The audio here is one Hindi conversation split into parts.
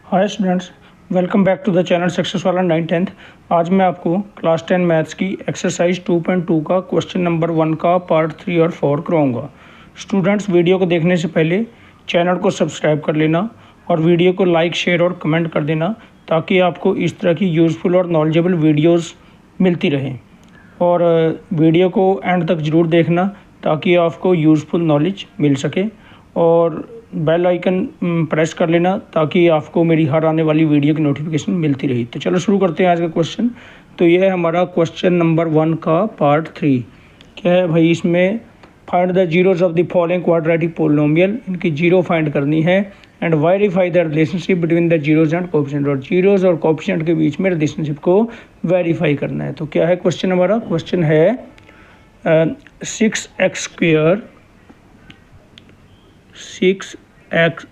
Hi students, welcome back to the channel success वाला 9th। आज मैं आपको क्लास 10 मैथ्स की एक्सरसाइज 2.2 का क्वेश्चन नंबर 1 का पार्ट 3 और 4 कराऊंगा। स्टूडेंट्स, वीडियो को देखने से पहले चैनल को सब्सक्राइब कर लेना और वीडियो को लाइक, शेयर और कमेंट कर देना ताकि आपको इस तरह की यूज़फुल और नॉलेजेबल वीडियोज़ मिलती रहें। और वीडियो को एंड तक ज़रूर देखना ताकि आपको यूज़फुल नॉलेज मिल सके, और बेल आइकन प्रेस कर लेना ताकि आपको मेरी हर आने वाली वीडियो की नोटिफिकेशन मिलती रही। तो चलो शुरू करते हैं आज का क्वेश्चन। तो ये है हमारा क्वेश्चन नंबर 1 का पार्ट 3। क्या है भाई, इसमें find the zeros of the following quadratic polynomial, इनकी जीरो फाइंड करनी है, and verify the relationship between the zeros and coefficient, और जीरोज और कोएफिशिएंट के बीच में रिलेशनशिप को वेरीफाई करना है। तो क्या है क्वेश्चन हमारा? क्वेश्चन है 6x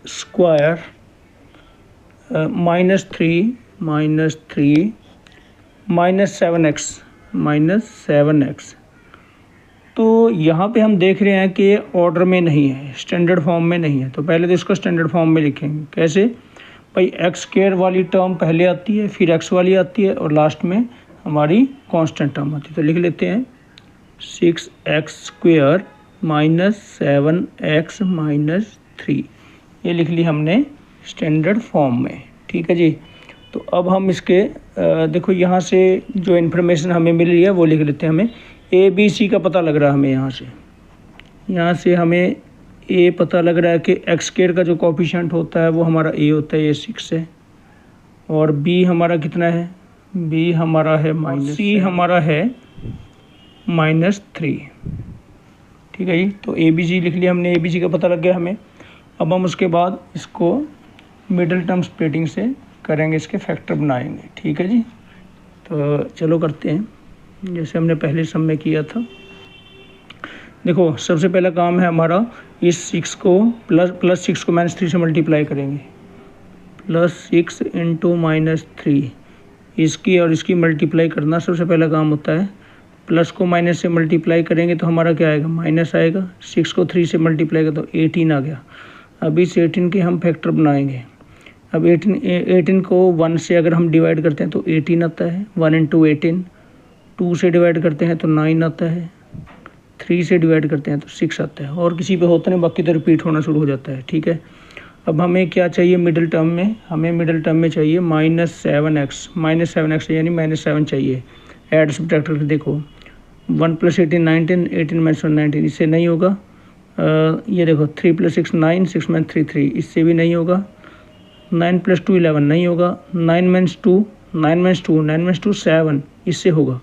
स्क्वायर -3 -7x। तो यहाँ पे हम देख रहे हैं कि ऑर्डर में नहीं है, स्टैंडर्ड फॉर्म में नहीं है। तो पहले तो इसको स्टैंडर्ड फॉर्म में लिखेंगे। कैसे भाई? एक्स स्क्वायर वाली टर्म पहले आती है, फिर एक्स वाली आती है, और लास्ट में हमारी कांस्टेंट टर्म आती है। तो लिख लेते हैं 6x स्क्वायर -7x -3। ये लिख ली हमने स्टैंडर्ड फॉर्म में। ठीक है जी। तो अब हम इसके देखो यहाँ से जो इन्फॉर्मेशन हमें मिल रही है वो लिख लेते हैं। हमें ए बी सी का पता लग रहा है। हमें यहाँ से हमें ए पता लग रहा है कि एक्स स्क्वायर का जो कोएफिशिएंट होता है वो हमारा ए होता है, ये 6 है। और बी हमारा कितना है? बी हमारा है माइनस, सी हमारा है -3। ठीक है जी। तो ए बी सी लिख लिया हमने, ए बी सी का पता लग गया हमें। अब हम उसके बाद इसको मिडिल टर्म स्प्लिटिंग से करेंगे, इसके फैक्टर बनाएंगे। ठीक है जी। तो चलो करते हैं जैसे हमने पहले सम में किया था। देखो, सबसे पहला काम है हमारा, इस 6 को प्लस 6 को -3 से मल्टीप्लाई करेंगे। +6 × -3, इसकी और इसकी मल्टीप्लाई करना सबसे पहला काम होता है। प्लस को माइनस से मल्टीप्लाई करेंगे तो हमारा क्या आएगा? माइनस आएगा। 6 को 3 से मल्टीप्लाई करें तो 18 आ गया। अब इस 18 के हम फैक्टर बनाएंगे। अब 18 को 1 से अगर हम डिवाइड करते हैं तो 18 आता है। 1 × 18। 2 से डिवाइड करते हैं तो 9 आता है। 3 से डिवाइड करते हैं तो 6 आता है। और किसी पे होता नहीं, बाकी तो रिपीट होना शुरू हो जाता है। ठीक है। अब हमें क्या चाहिए मिडिल टर्म में? हमें मिडिल टर्म में चाहिए -7x यानी -7 चाहिए। ऐड सब्ट्रैक्ट करके देखो, 1 + 18 19, 18 - 1 19, इससे नहीं होगा। ये देखो 3 + 6 9, 6 - 3 3, इससे भी नहीं होगा। 9 + 2 11 नहीं होगा। 9 - 2 7, इससे होगा।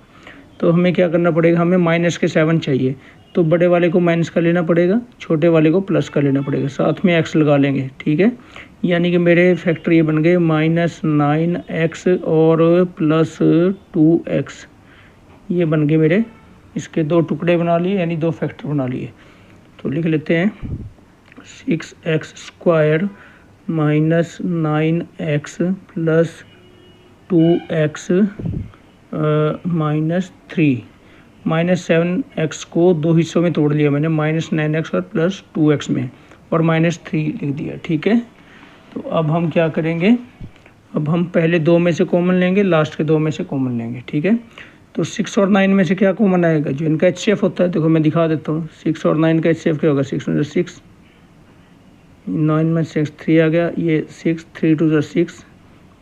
तो हमें क्या करना पड़ेगा? हमें माइनस के 7 चाहिए, तो बड़े वाले को माइनस का लेना पड़ेगा, छोटे वाले को प्लस का लेना पड़ेगा, साथ में एक्स लगा लेंगे। ठीक है। यानी कि मेरे फैक्टर ये बन गए -9x और +2x। ये बन गए मेरे, इसके 2 टुकड़े बना लिए, यानी 2 फैक्टर बना लिए। तो लिख लेते हैं 6x square -9x +2x -3। -7x को 2 हिस्सों में तोड़ लिया मैंने, -9x और +2x में, और -3 लिख दिया। ठीक है। तो अब हम क्या करेंगे? अब हम पहले 2 में से कॉमन लेंगे, लास्ट के 2 में से कॉमन लेंगे। ठीक है। तो 6 और 9 में से क्या कॉमन आएगा? जो इनका HCF होता है, देखो मैं दिखा देता हूँ। 6 और 9 का HCF क्या होगा? 6 × 6, 9 में 6 3 आ गया। ये 6 3 × 6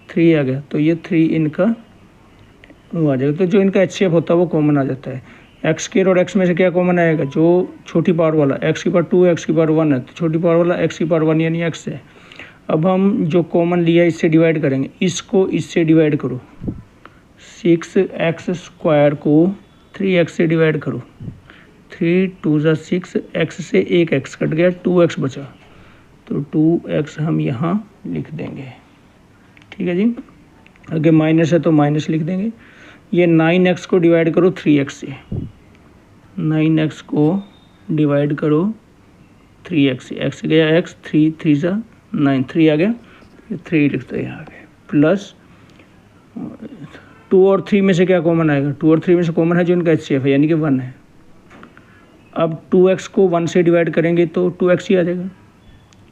3 आ गया। तो ये 3 इनका वो आ जाएगा। तो जो इनका HCF होता है वो कॉमन आ जाता है। एक्स स्क्वायर और एक्स में से क्या कॉमन आएगा? जो छोटी पावर वाला x की पावर 2 x की पावर 1 है, तो छोटी पावर वाला x की पावर 1 यानी x है। अब हम जो कॉमन लिया इससे डिवाइड करेंगे, इसको इससे डिवाइड करो। 6x स्क्वायर को 3x से डिवाइड करो। 3 2 6, x से एक x कट गया, 2x बचा, तो 2x हम यहाँ लिख देंगे। ठीक है जी। आगे माइनस है तो माइनस लिख देंगे। ये 9x को डिवाइड करो 3x से, 9x को डिवाइड करो 3x से, x गया x, 3 3 9, 3 आ गया, 3 लिखते हैं यहाँ पे। प्लस 2 और 3 में से क्या कॉमन आएगा? 2 और 3 में से कॉमन है जो इनका HCF है, यानी कि 1 है। अब 2x को 1 से डिवाइड करेंगे तो 2x ही आ जाएगा।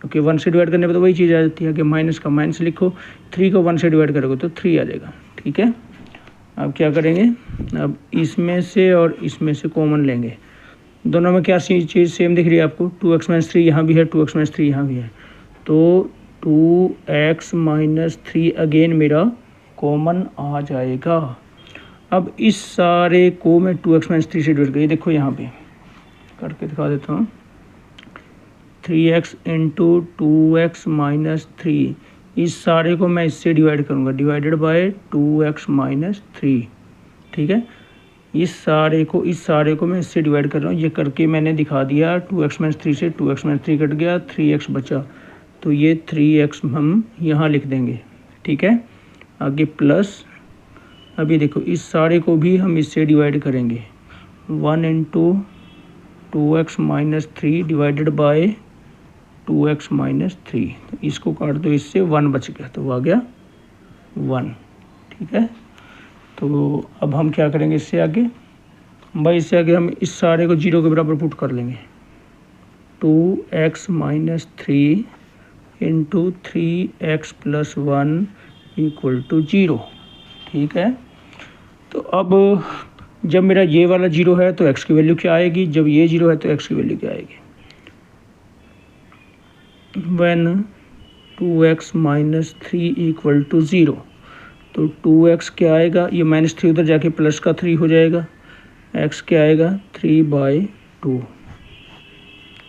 ओके 1 से डिवाइड करने पर तो वही चीज़ आ जाती है कि माइनस का माइनस लिखो, 3 को 1 से डिवाइड करोगे तो 3 आ जाएगा। ठीक है, अब क्या करेंगे, अब इसमें से और इसमें से कॉमन लेंगे। दोनों में क्या चीज़ सेम दिख रही है आपको, 2x - 3 यहाँ भी है, 2x - 3 यहाँ भी है, तो 2x - 3 अगेन मेरा कॉमन आ जाएगा। अब इस सारे को मैं 2x - 3 से डिवाइड करिए, देखो यहाँ पे करके दिखा देता हूँ, 3x × 2x - 3, इस सारे को मैं इससे डिवाइड करूँगा, डिवाइडेड बाय 2x - 3। ठीक है, इस सारे को मैं इससे डिवाइड कर रहा हूँ, ये करके मैंने दिखा दिया। 2x - 3 से 2x - 3 कट गया, 3x बचा, तो ये 3x हम यहाँ लिख देंगे। ठीक है, आगे प्लस, अभी देखो इस सारे को भी हम इससे डिवाइड करेंगे, 1 × 2x - 3 डिवाइडेड बाय 2x - 3, तो इसको काट दो, इससे 1 बच गया, तो आ गया 1। ठीक है, तो अब हम क्या करेंगे इससे आगे, भाई इससे आगे हम इस सारे को 0 के बराबर पुट कर लेंगे, 2x - 3 × 3x + 1 = 0। ठीक है, तो अब जब मेरा ये वाला 0 है तो x की वैल्यू क्या आएगी, जब ये 0 है तो x की वैल्यू क्या आएगी, when 2x - 3 = 0, तो 2x क्या आएगा, ये -3 उधर जाके प्लस का 3 हो जाएगा, x क्या आएगा 3/2।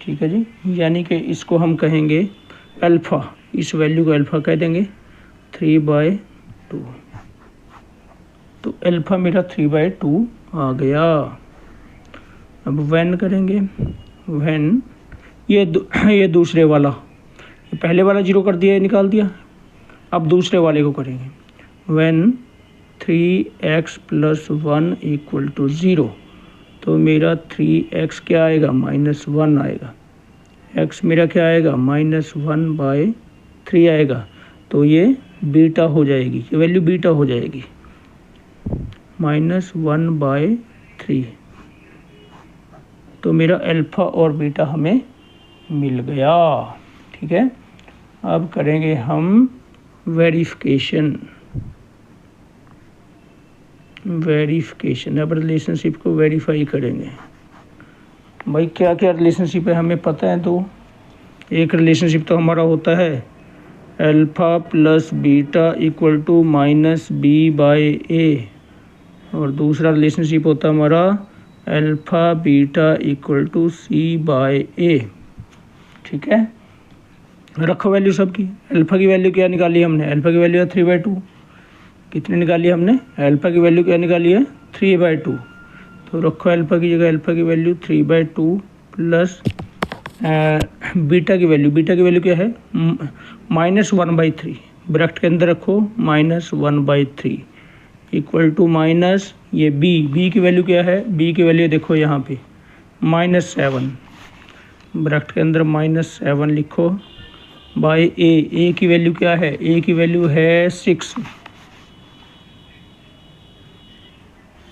ठीक है जी, यानी कि इसको हम कहेंगे अल्फ़ा, इस वैल्यू को अल्फ़ा कह देंगे, 3/2, तो अल्फ़ा मेरा 3/2 आ गया। अब व्हेन करेंगे, व्हेन ये दूसरे वाला, ये पहले वाला 0 कर दिया, निकाल दिया, अब दूसरे वाले को करेंगे, व्हेन 3x + 1 = 0, तो मेरा 3x क्या आएगा -1 आएगा, x मेरा क्या आएगा -1/3 आएगा, तो ये बीटा हो जाएगी, ये वैल्यू बीटा हो जाएगी, -1/3, तो मेरा अल्फ़ा और बीटा हमें मिल गया। ठीक है, अब करेंगे हम वेरिफिकेशन। अब रिलेशनशिप को वेरीफाई करेंगे। भाई क्या क्या रिलेशनशिप है हमें पता है, तो एक रिलेशनशिप तो हमारा होता है अल्फ़ा + बीटा = -b/a, और दूसरा रिलेशनशिप होता है हमारा अल्फ़ा बीटा = c/a। ठीक है, रखो वैल्यू सबकी। अल्फ़ा की वैल्यू क्या निकाली हमने, अल्फ़ा की वैल्यू है 3/2, कितनी निकाली हमने, अल्फ़ा की वैल्यू क्या निकाली है 3/2, तो रखो अल्फ़ा की जगह अल्फ़ा की वैल्यू 3/2 प्लस बीटा की वैल्यू क्या है -1/3, ब्रैकेट के अंदर रखो -1/3 = माइनस ये बी की वैल्यू क्या है, बी की वैल्यू देखो यहाँ पे -7, ब्रैकेट के अंदर -7 लिखो, बाय ए की वैल्यू क्या है, ए की वैल्यू है 6।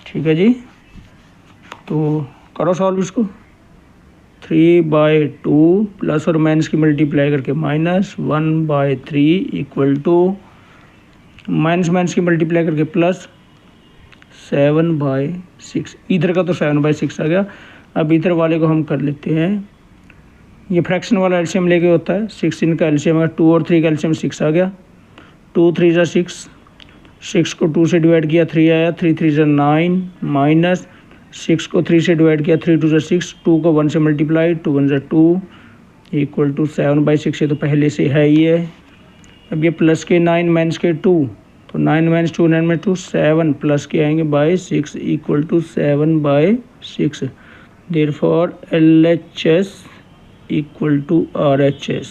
ठीक है जी, तो करो सॉल्व इसको, 3/2 प्लस और माइनस की मल्टीप्लाई करके -1/3 = माइनस की मल्टीप्लाई करके प्लस 7/6, इधर का तो 7/6 आ गया। अब इधर वाले को हम कर लेते हैं, ये फ्रैक्शन वाला एलसीएम लेके होता है, 6 इनका एलसीएम है, 2 और 3 का एलसीएम 6 आ गया, 2 3 = 6, 6 को 2 से डिवाइड किया 3 आया, 3 3 = 9, माइनस 6 को 3 से डिवाइड किया 3 2 = 6, 2 को 1 से मल्टीप्लाई 2 1 = 2 = 7/6, ये तो पहले से है ही है। अब ये प्लस के 9 माइनस के 2, तो 9 - 2 9 - 2 7, प्लस के आएंगे /6 = 7/6, therefore LHS = RHS,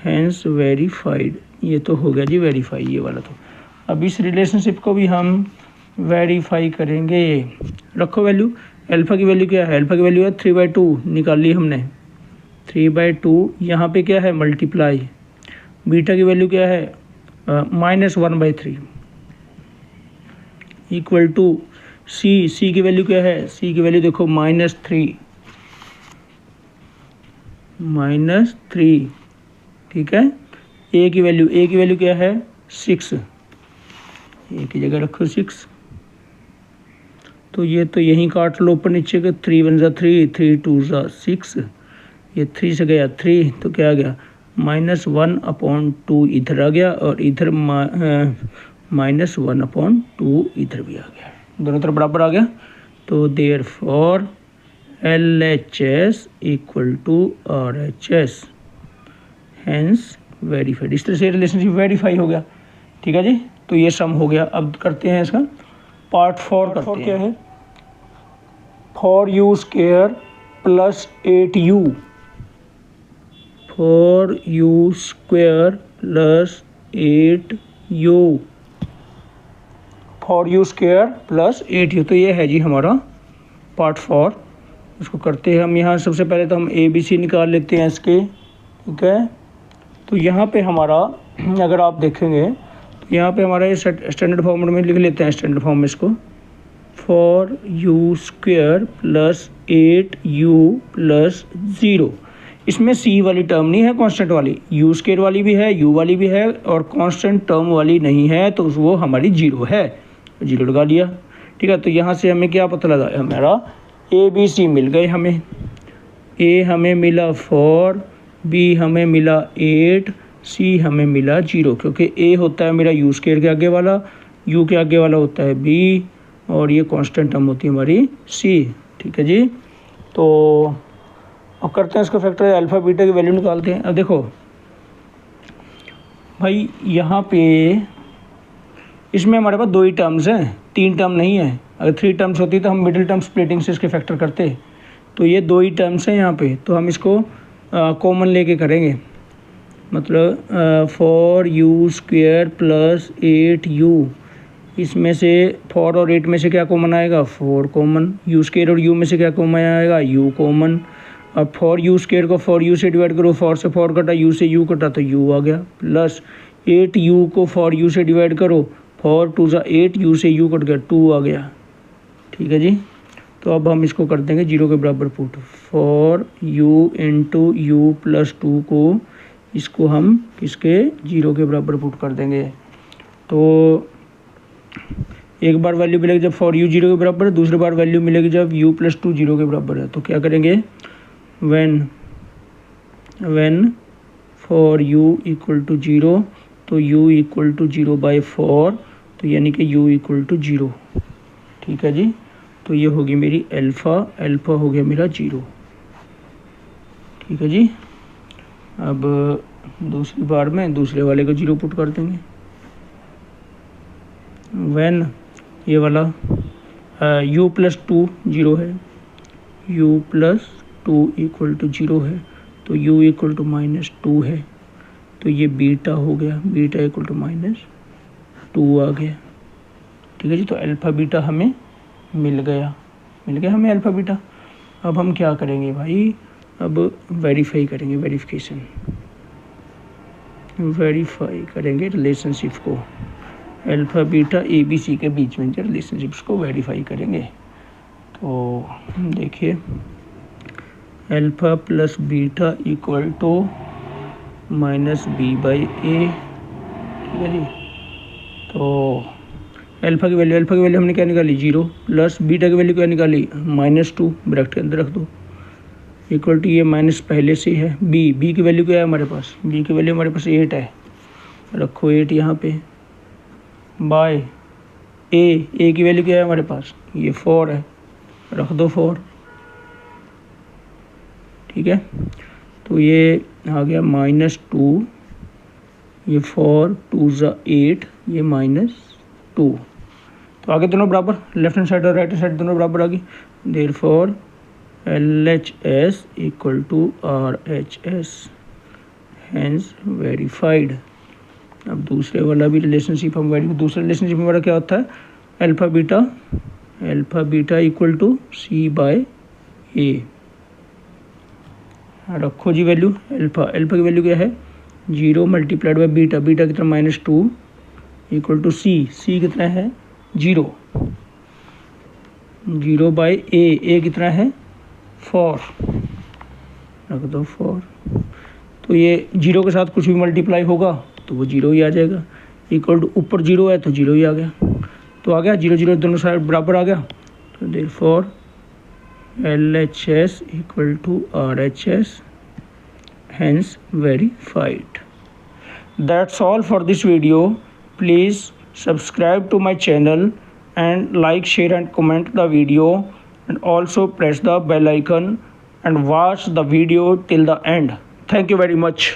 hence verified. ये तो हो गया जी वेरीफाई, ये वाला तो। अब इस रिलेशनशिप को भी हम वेरीफाई करेंगे। रखो वैल्यू, अल्फ़ा की वैल्यू क्या है, अल्फ़ा की वैल्यू है 3/2 निकाल ली हमने, 3/2 यहाँ पे क्या है मल्टीप्लाई, बीटा की वैल्यू क्या है -1/3 = सी की वैल्यू क्या है, सी की वैल्यू देखो -3, -3, ठीक है। ए की वैल्यू क्या है 6, ए की जगह रखो 6। तो ये तो यहीं काट लो ऊपर नीचे के, 3 1 3, 3 2 6, ये 3 से गया 3, तो क्या आ गया -1/2 इधर आ गया और इधर -1/2 इधर भी आ गया, दोनों तरफ बराबर आ गया। तो therefore LHS equal to RHS, hence verified. इस तरह से रिलेशनशिप वेरीफाई हो गया, ठीक है जी। तो ये सम हो गया। अब करते हैं इसका पार्ट 4 करते हैं। क्या है 4u² + 8u, 4u² + 8u, 4u² + 8u। तो ये है जी हमारा पार्ट 4। इसको करते हैं हम। यहाँ सबसे पहले तो हम ABC निकाल लेते हैं इसके, ठीक है। तो यहाँ पे हमारा अगर आप देखेंगे तो यहाँ पे हमारा ये स्टैंडर्ड फॉर्म में लिख लेते हैं, स्टैंडर्ड फॉर्म में इसको 4u² + 8u + 0। इसमें C वाली टर्म नहीं है, कांस्टेंट वाली, u² वाली भी है, u वाली भी है और कांस्टेंट टर्म वाली नहीं है, तो वो हमारी 0 है, 0 लगा लिया, ठीक है। तो यहाँ से हमें क्या पता लगा, हमारा ABC मिल गए हमें। A हमें मिला 4, B हमें मिला 8, C हमें मिला 0, क्योंकि A होता है मेरा u² के आगे वाला, u के आगे वाला होता है B और ये कांस्टेंट टर्म होती है हमारी C, ठीक है जी। तो अब करते हैं इसको फैक्टर, अल्फ़ा बीटा की वैल्यू निकालते हैं। अब देखो भाई यहाँ पे इसमें हमारे पास 2 ही टर्म्स हैं, 3 टर्म नहीं है। अगर 3 टर्म्स होती तो हम मिडिल टर्म स्प्लिटिंग से इसके फैक्टर करते। तो ये 2 ही टर्म्स हैं यहाँ पे, तो हम इसको कॉमन लेके करेंगे। मतलब 4u² + 8u, इसमें से 4 और 8 में से क्या कॉमन आएगा 4 कॉमन, u² और u में से क्या कॉमन आएगा u कॉमन। अब 4u² को 4u से डिवाइड करो, 4 से 4 कटा, u से u कटा, तो u आ गया, प्लस 8u को 4u से डिवाइड करो, 4 2 8, u से u कट गया, 2 आ गया, ठीक है जी। तो अब हम इसको कर देंगे 0 के बराबर पुट। 4u × u + 2 को इसको हम किसके 0 के बराबर पुट कर देंगे। तो एक बार वैल्यू मिलेगी जब 4u 0 के बराबर है, दूसरी बार वैल्यू मिलेगी जब u + 2 0 के बराबर है। तो क्या करेंगे, when 4u = 0, तो u = 0/4, तो यानी कि u = 0, ठीक है जी। तो ये होगी मेरी अल्फ़ा हो गया मेरा 0, ठीक है जी। अब दूसरी बार में दूसरे वाले को 0 पुट कर देंगे। when ये वाला u + 2 0 है, u + 2 = 0 है, तो u = -2 है, तो ये बीटा हो गया, बीटा = -2 आ गया, ठीक है जी। तो अल्फ़ा बीटा हमें मिल गया हमें अल्फ़ा बीटा। अब हम क्या करेंगे भाई, अब वेरीफाई करेंगे, वेरीफाई करेंगे रिलेशनशिप को, अल्फ़ा बीटा ABC के बीच में जो रिलेशनशिप्स को वेरीफाई करेंगे। तो देखिए अल्फ़ा + बीटा = -b/a, ठीक है जी। तो अल्फ़ा की वैल्यू हमने क्या निकाली 0, प्लस बीटा की वैल्यू क्या निकाली -2, ब्रैकेट के अंदर रख दो, इक्वल टू ये माइनस पहले से है, बी की वैल्यू क्या है हमारे पास, बी की वैल्यू हमारे पास 8 है, रखो 8 यहाँ पे, बाय ए की वैल्यू क्या है हमारे पास, ये 4 है, रख दो 4, ठीक है। तो ये आ गया -2, ये 4 2 8, ये -2, तो आगे दोनों बराबर, लेफ्ट हैंड साइड और राइट हैंड साइड दोनों बराबर आ गई। Therefore LHS = RHS, hence verified. अब दूसरे वाला भी रिलेशनशिप हम दूसरे रिलेशनशिप हमारा क्या होता है, अल्फ़ा बीटा = C/A, रखो जी वैल्यू, अल्फ़ा की वैल्यू क्या है 0 × बीटा कितना -2 = C कितना है 0, 0/A कितना है 4, रख दो 4। तो ये 0 के साथ कुछ भी मल्टीप्लाई होगा तो वो 0 ही आ जाएगा। इक्वल टू ऊपर 0 है तो 0 ही आ गया। तो आ गया 0 0 दोनों साइड बराबर आ गया। तो therefore LHS equal to RHS, hence verified. That's all for this video. Please subscribe to my channel and like, share and comment the video, and also press the bell icon and watch the video till the end. Thank you very much.